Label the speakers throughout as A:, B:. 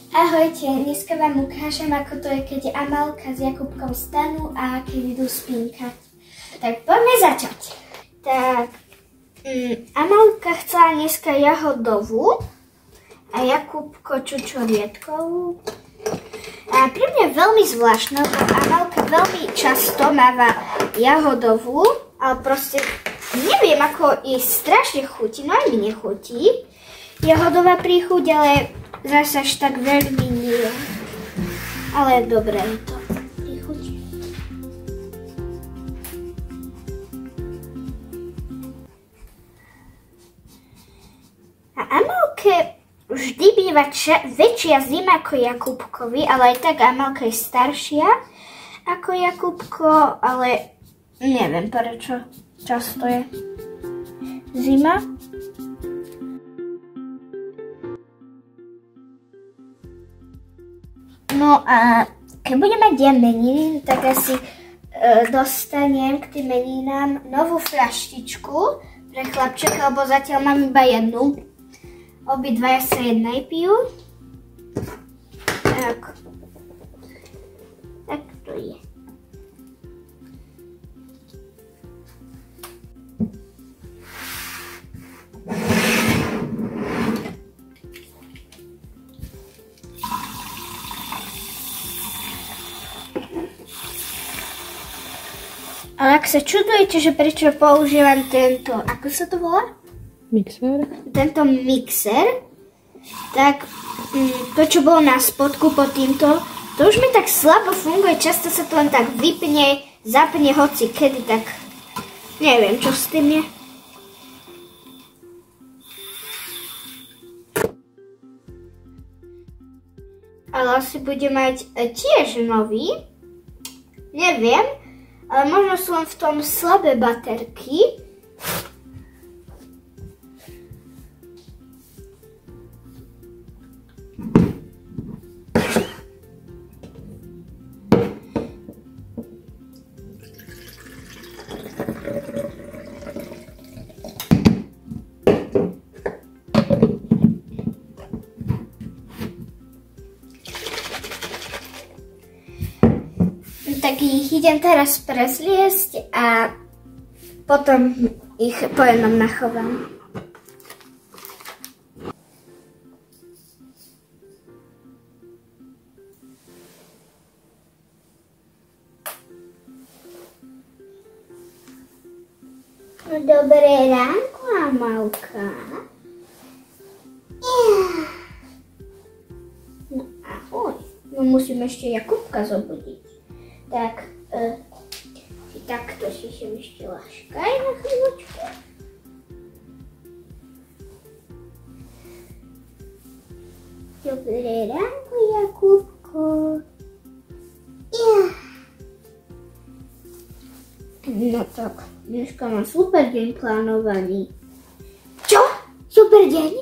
A: Ahojte, dneska vám ukážem, ako to je, keď Amalka s Jakubkom stanú a keď idú spínkať. Tak poďme začať. Tak, Amalka chcela dneska jahodovú a Jakubko čučoriedkovú. A pre mňa je veľmi zvláštne, lebo Amalka veľmi často máva jahodovú, ale proste neviem, ako jej strašne chutí, no aj mi nechutí jahodová príchuť, ale zase až tak veľmi nie. Ale dobré je to príchuť. A Amalke vždy býva väčšia zima ako Jakubkovi, ale aj tak Amalka je staršia ako Jakubko, ale neviem prečo často je zima. No a keď budem mať ja meniny, tak asi dostanem k tým meninám novú fľaštičku pre chlapčeka, lebo zatiaľ mám iba jednu. Obidvaja sa jednej pijú. Tak to je. Ale ak sa čudujete, že prečo používam tento, ako sa to volá?
B: Mixer.
A: Tento mixer, tak to, čo bolo na spodku pod týmto, to už mi tak slabo funguje, často sa to len tak vypne, zapne hoci kedy, tak neviem, čo s tým je. Ale asi bude mať tiež nový, neviem. Ale možno sú len v tom slabé baterky. Tak ich idem teraz prezliesť a potom ich po jednom nachovám. No dobré ránko, Amalka. No ahoj. No musím ešte Jakubka zobudiť. Tak, takto si sem ešte laškaj na chvíľočku. Dobré ránko, Jakubko. No tak, dneska mám super deň plánovaný. Čo? Super deň?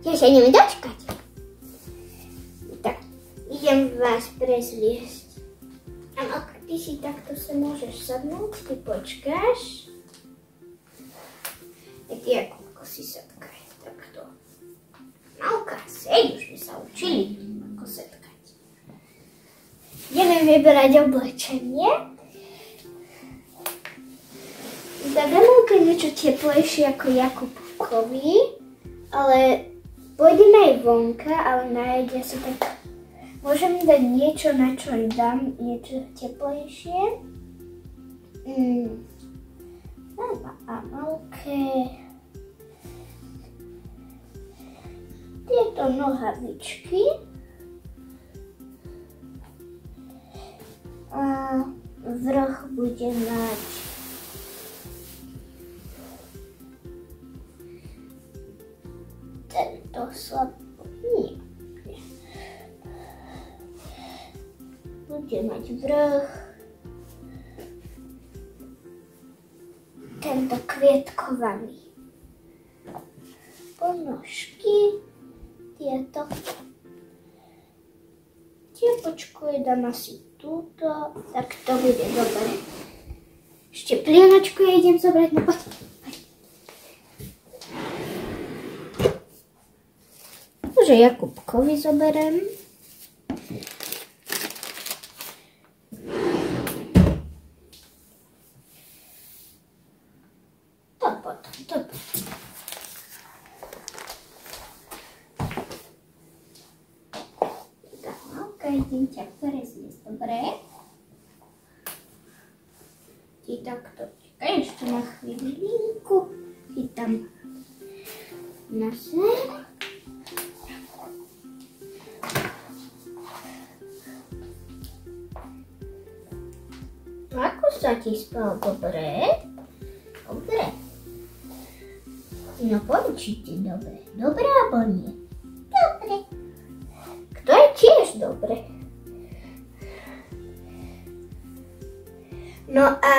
A: Ja sa neviem dočkať. Tak, idem vás prezliesť. Amalka, ty si takto sa môžeš sadnúť, ty počkáš. A ty Jakubko si sadkaj, takto. Amalka, seď, už sme sa učili, ako sadkať. Ideme vyberať oblečenie. Tak Amalka je niečo teplejšie ako Jakubkovi, ale pôjdeme aj vonka, ale najedia sa tak. Môžem dať niečo, na čo dám niečo teplejšie. Dám Amalke tieto nohavičky. A vrch bude mať tento slabý. Bude mať vrch, tento kvietkovaný, ponožky, tieto, tiepočku je dám asi túto, tak to bude dobre. Ešte plienočku ja idem zobrať, no poď. Może Jakubkowi zoberiem. To potem. Okej, zdjęcia, które jest dobre. I tak to czekaj jeszcze na chwilinku. I tam na ser. Ako sa ti spal dobre? Dobre. No powiedz ti dobre. Dobre albo nie? Dobre. Kto je tiež dobre? No a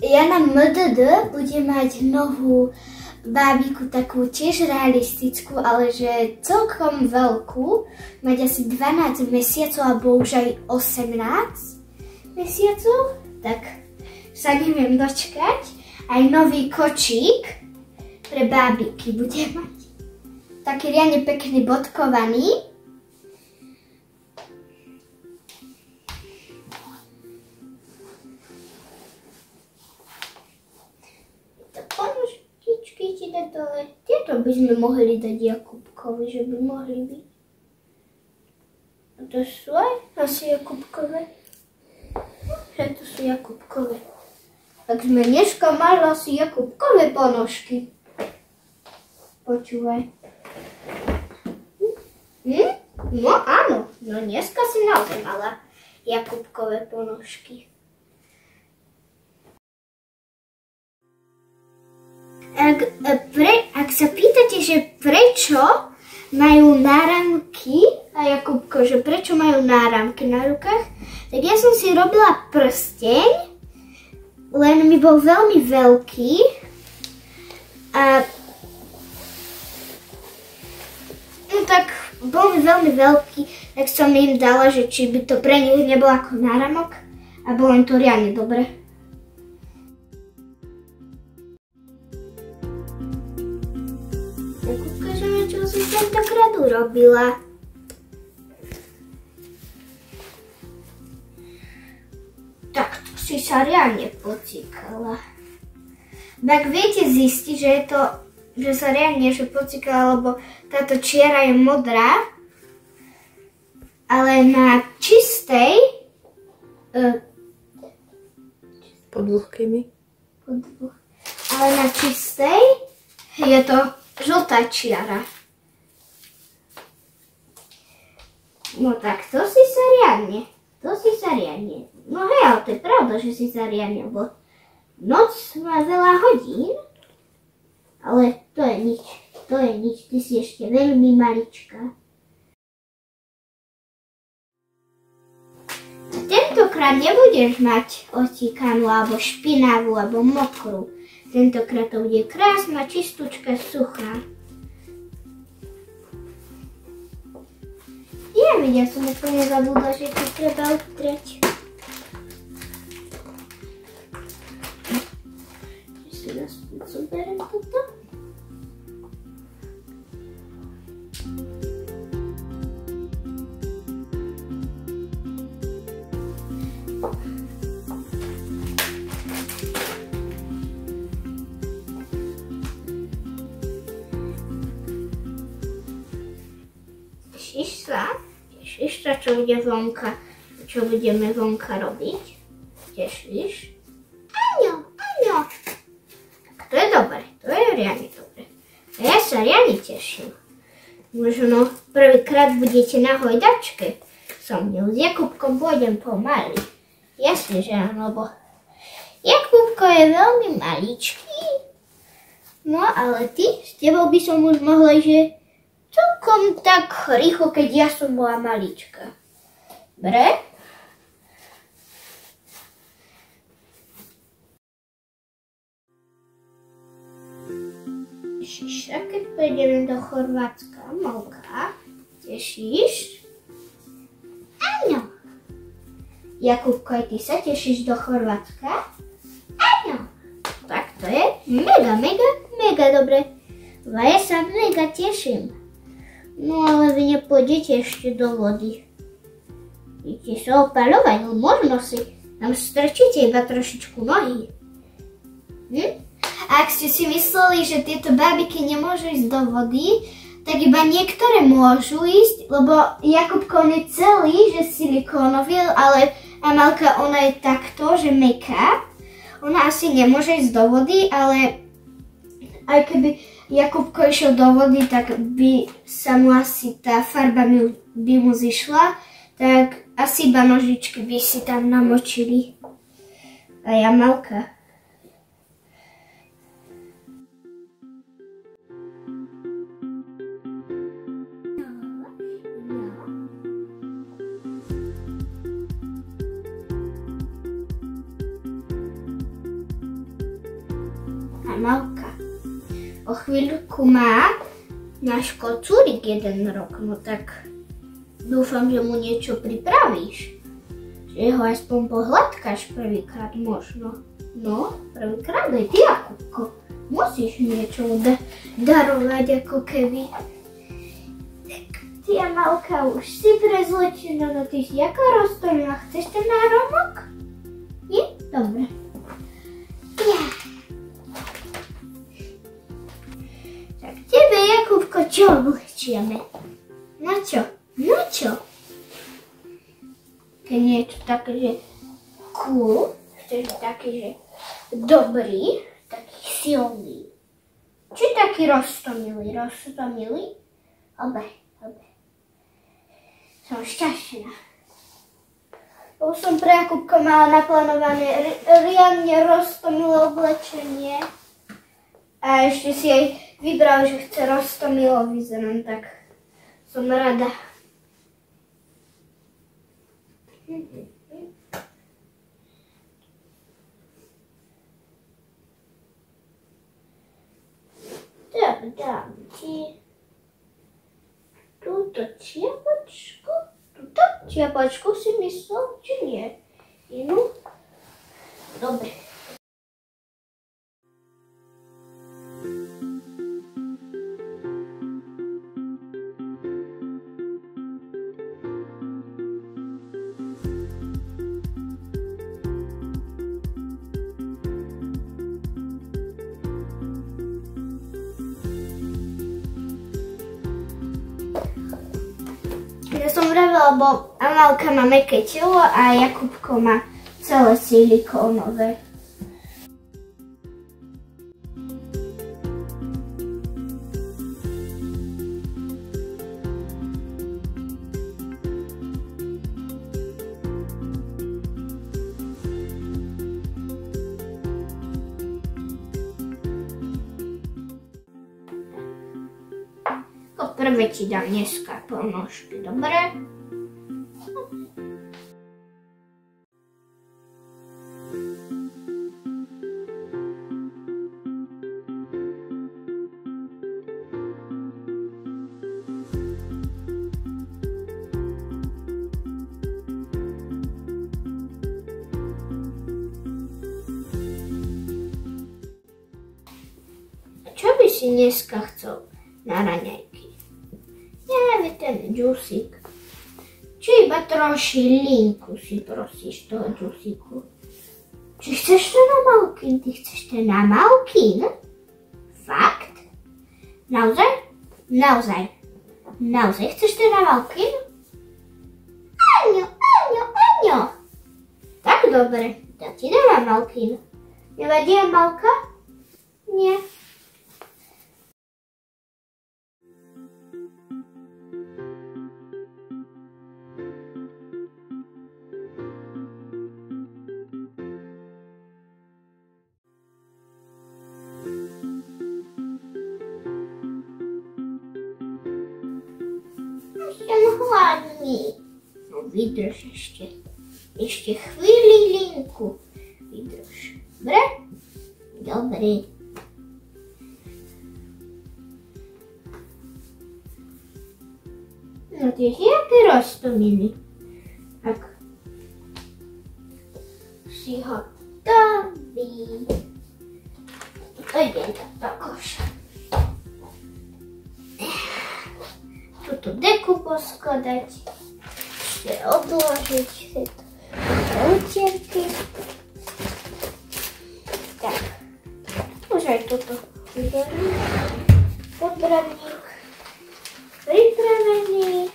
A: ja na MDD budem mať novú bábiku, takú tiež realistickú, ale že celkom veľkú. Mať asi 12 mesiacov, alebo už aj 18 mesiacov. Tak sa neviem dočkať. Aj nový kočík pre bábiky budem mať. Taký riadne pekný bodkovaný. Tieto by sme mohli dať Jakubkovi, že by mohli byť. A to sú aj asi Jakubkové. Že to sú Jakubkové. Tak sme dneska mali asi Jakubkové ponožky. Počúvaj. No áno, no dneska si naozaj mala Jakubkové ponožky. Ak sa pýtate, že prečo majú náramky a Jakubko, že prečo majú náramky na rukách, tak ja som si robila prsteň, len mi bol veľmi veľký a no tak bol mi veľmi veľký, tak som im dala, že či by to pre nich nebolo ako náramok a bolo im to riadne dobre. Tak ukážeme, čo si tentokrát urobila. Tak to si sa riadne pocikala. Tak viete zistiť, že sa riadne pocikala, lebo táto čiara je modrá, ale na čistej ale na čistej je to žltá čiara. No tak to si sa riadne. No hej, ale to je pravda, že si sa riadne, lebo noc má veľa hodín, ale to je nič, ty si ešte veľmi maličká. Tentokrát nebudeš mať ocíkanú, alebo špinavú, alebo mokrú. Tentokrát to bude krásna, čistúčka, suchá. Ja som úplne zabudla, že to treba utrieť. Si naspäť zoberiem toto. Tešíš sa, čo budeme vonka robiť? Tešíš? Áno. Tak to je dobre, to je riadne dobre. A ja sa riadne teším. Možno prvýkrát budete na hojdačke so mnou. S Jakubkom pôjdem pomaly. Jasne, že áno, lebo Jakubko je veľmi maličký. No ale s tebou by som už mohla, že celkom tak rýchlo, keď ja som bola malička. Dobre? Tešíš sa, keď pôjdeme do Chorvátska, Molka? Tešíš? Áno. Jakubko, aj ty sa tešíš do Chorvátska? Áno. Tak to je mega dobre. Ja sa mega teším. No ale vy nepôjdete ešte do vody. Idete sa opaľovať, no možno si tam strčíte iba trošičku nohy. A ak ste si mysleli, že tieto bábiky nemôžu ísť do vody, tak iba niektoré môžu ísť, lebo Jakubko on je celý, že silikónový, ale Amelka ona je takto, že mäkká. Ona asi nemôže ísť do vody, ale aj keby Jakubko išiel do vody, tak by sa mu asi tá farba by mu zišla, tak asi iba nožičky by si tam namočili. Aj Amelka. Amelka. O chvíľku má náš kocúrik 1 rok, no tak dúfam, že mu niečo pripravíš. Že ho aspoň pohľadkáš prvýkrát možno. No, prvýkrát aj ty, Jakubko. Musíš niečo darovať ako keby. Tak ty, Amelka, už si prezlečená, no ty si jaká roztomilá. Chceš ten náramok? Nie? Dobre. Tak tebe, Jakubko, čo oblečieme? Na čo? No čo? Keď niečo také, že cool, chceš taký, že dobrý, taký silný. Či taký roztomilý? Obe. Som šťastná. Už som pre Jakubka mala naplánované riadne roztomilé oblečenie. A ešte si aj vybral, že chce roztomilo vyzerať, tak som rada. Tak dám ti túto čiapočku. Túto čiapočku si myslel, či nie? Inú? Dobre. Ja som vravila, lebo Amelka má mäkké telo a Jakubko má celé silikónové. Prvé ti dám dneska ponožky, dobre? Čo by si dneska chcel na raňajky? Neviem, ten džusík. Či iba trošilinku si prosíš toho džusíku? Či chceš ten Amalkin? Ty chceš ten Amalkin? Fakt? Naozaj? Naozaj chceš ten Amalkin? Áňo. Tak dobre, ja ti dám Amalkin. Nevadí Amalka? Nie. Som hladný. No vydrž ešte chvíľinku. Vydrž. Dobre? Dobre. No ty si aký roztomilý. Tak. Si hotový. Idem do koša. Tu toto deku poskladať, ešte odložiť tieto utierky. Tak, už aj toto vyberiem. Podbradník pripravený.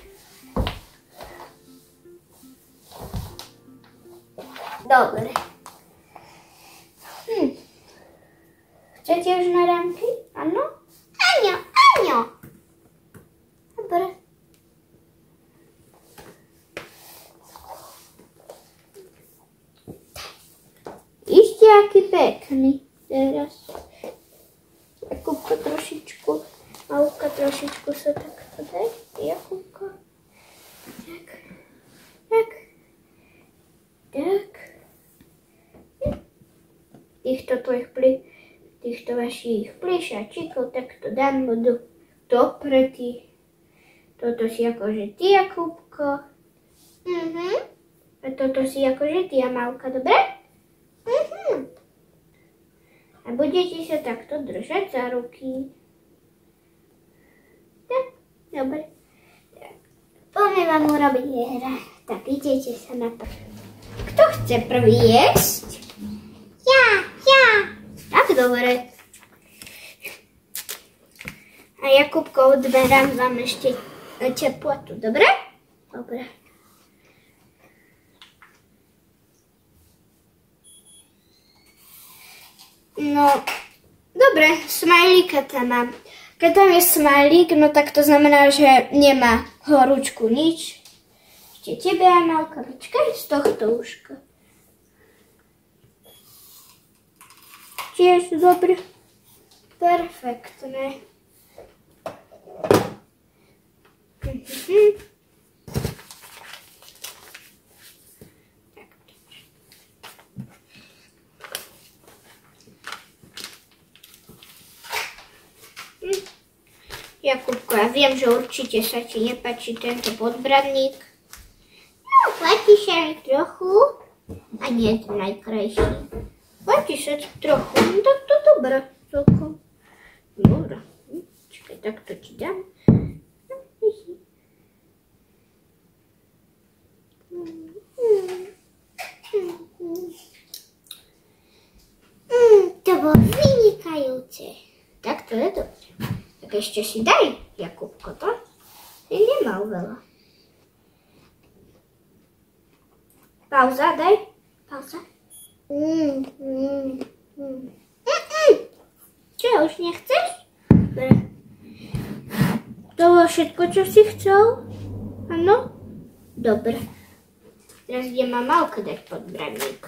A: Dobre. Chcete už na rámky? Áno? Áňo, áňo. Dobre. Ešte aký pekný teraz. Jakubka trošičku, Malka trošičku sa takto daj. Jakubka. Tak. Tak. Tak. Týchto vašich plišačikov takto dám, budú dopretí. Toto si akože ty, Jakubko. A toto si akože ty, Amalka, dobre? A budete sa takto držať za ruky. Tak, dobre. Poďme vám urobiť hra. Tak idete sa na to. Kto chce prvý jesť? Ja. Tak, dobre. A Jakubko, odberám vám ešte teplotu, dobre? Dobre. No, dobre, smajlíka tam mám. Keď tam je smajlík, no tak to znamená, že nemá horúčku nič. Ešte tebe, Amalka, počkaj z tohto uška. Tiež dobre. Perfektné. Jakubko, ja viem, že určite sa ti nepáči tento podbradník. No, páči sa mi trochu. A nie je to najkrajší. Páči sa ti trochu. No tak to dobré. Celkom. Dobre. Čakaj, takto ti dám. To bolo vynikajúce. Tak to je dobré. Tak ešte si daj, Jakubko, to si nemal veľa. Pauza, daj. Pauza. Čo, už nechceš? Dobre. To bolo všetko, čo si chcel? Áno? Dobre. Teraz ide Malka dať podbradník.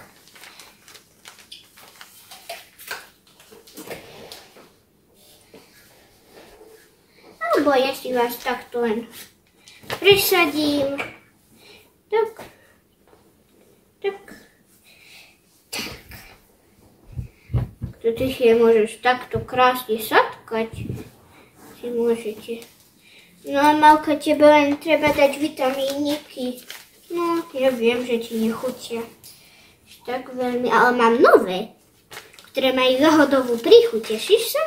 A: Alebo ja si vás takto len presadím. Tak. To ty si je môžeš takto krásne satkať. Si môžete. No a Malka, tebe len treba dať vitamíniky. No, ja viem, že ti nechutia. Tak veľmi, ale mám nové, ktoré majú jahodovú príchuť. Tešíš sa?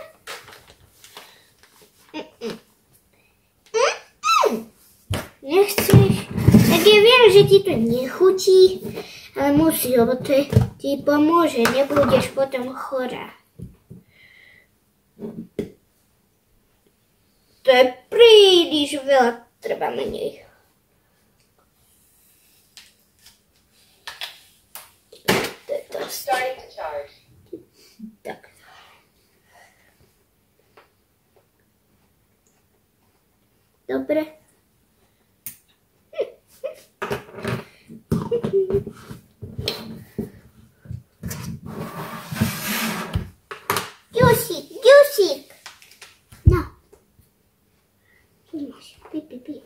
A: Nechceš? Tak ja viem, že ti to nechutí, ale musí, lebo to ti pomôže, nebudeš potom chorá. To je príliš veľa, treba menej. Tak. Dobre. Ďusík. No. Pí.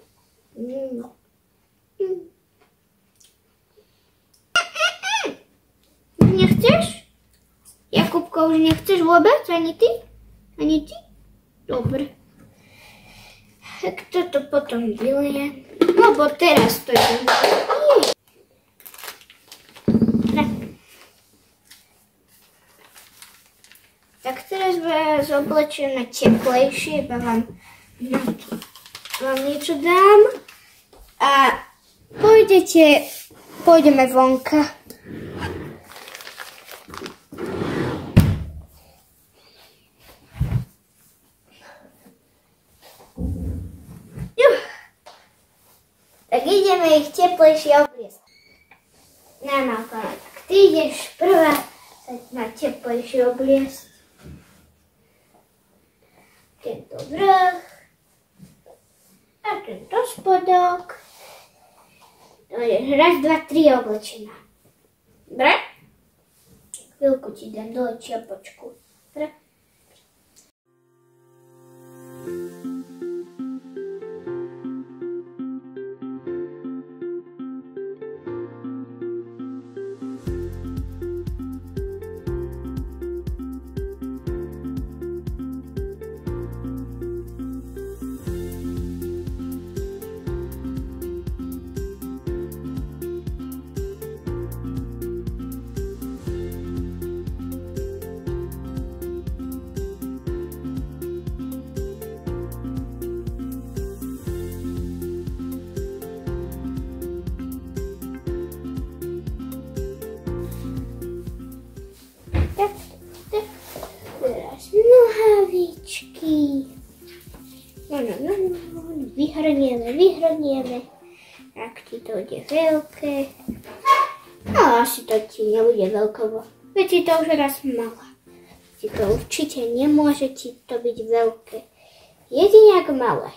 A: Nechceš? Jakubko, už nechceš vôbec? Ani ty? Dobre. Tak toto potom vylejem. Lebo teraz to je. Tak teraz vás oblečiem na teplejšie, iba vám na to vám niečo dám a pôjdeme vonka. Tak ideme ich teplejšie obliecť. Namálka, tak ty ideš prvá sa ma teplejšie obliecť. Tento vrch a tento spodok. Raz, dva, tri oblečená. Dobre? Chvíľku ti dám dole čiapočku. Dobre? Teraz nohavičky. Vyhrnieme. Tak ti to bude veľké. No asi to ti nebude veľkovo. Veď ti to už raz mala. Ti to určite nemôže ti to byť veľké. Jedine ak malé.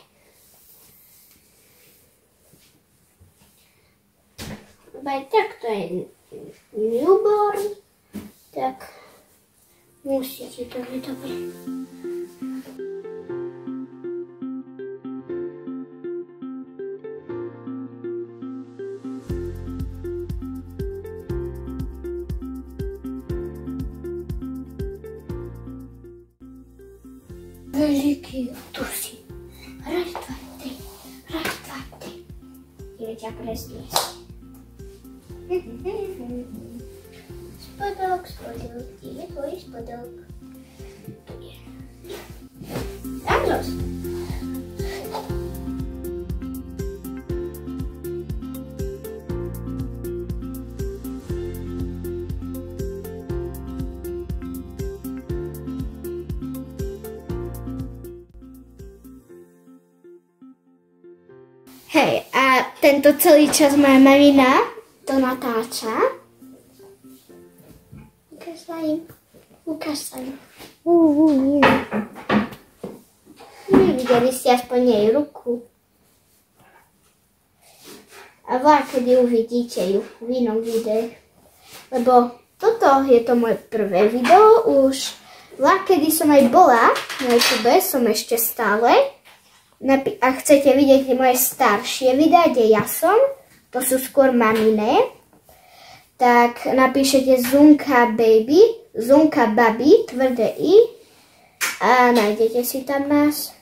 A: Tak to je newborn. Tak musí ti to byť dobre. Veľký, tu si. Raz, dva, tri. Idem ťa presniesť. Spodok, kde je tvoj spodok? Tu je. Tam zos. Hej, a tento celý čas moja mamina to natáča. Ukáž sa im. Videli ste aspoň jej ruku. A kedy uvidíte ju v inom videu. Lebo toto je to moje prvé video. Už kedy som aj bola na YouTube, som ešte stále. A chcete vidieť moje staršie videá, kde ja som, to sú skôr maminé, tak napíšete Zunka Baby, Zunka Baby, tvrdé I a nájdete si tam nás.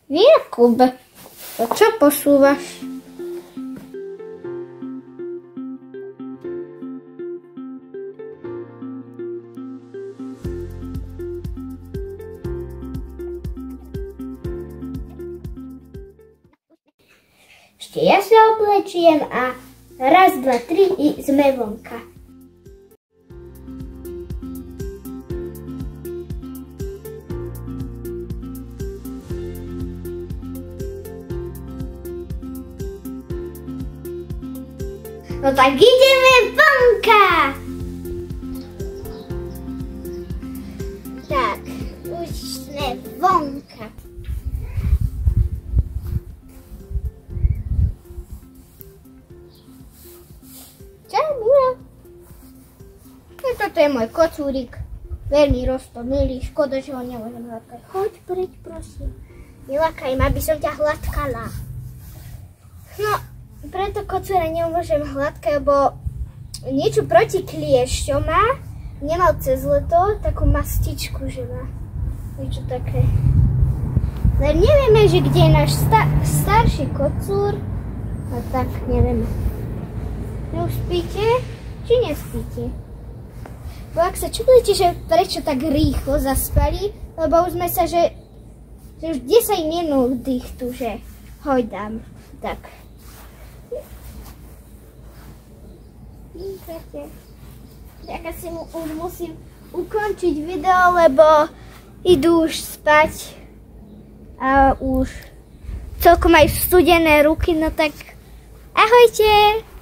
A: Jakub, to čo posúvaš? Ešte ja sa oblečiem a raz, dva, tri i sme vonka. No tak ideme vonka! Tak, už sme vonka. Toto je môj kocúrik, veľmi roztomilý, škoda, že ho nemôžem hladkať. Choď preč, prosím. Nelakaj ma, aby som ťa hladkala. No, preto kocúra nemôžem hladkať, lebo niečo proti kliešťom má. Nemal cez leto takú mastičku, že má niečo také. Ale nevieme, že kde je náš starší kocúr. A tak, nevieme. Už spíte, či nespíte? Bo ak sa čudujete, že prečo tak rýchlo zaspali, lebo už sme sa, že už 10 minút ich tu, že hojdám. Tak. Tak asi už musím ukončiť video, lebo idú už spať a už celkom aj studené ruky, no tak ahojte!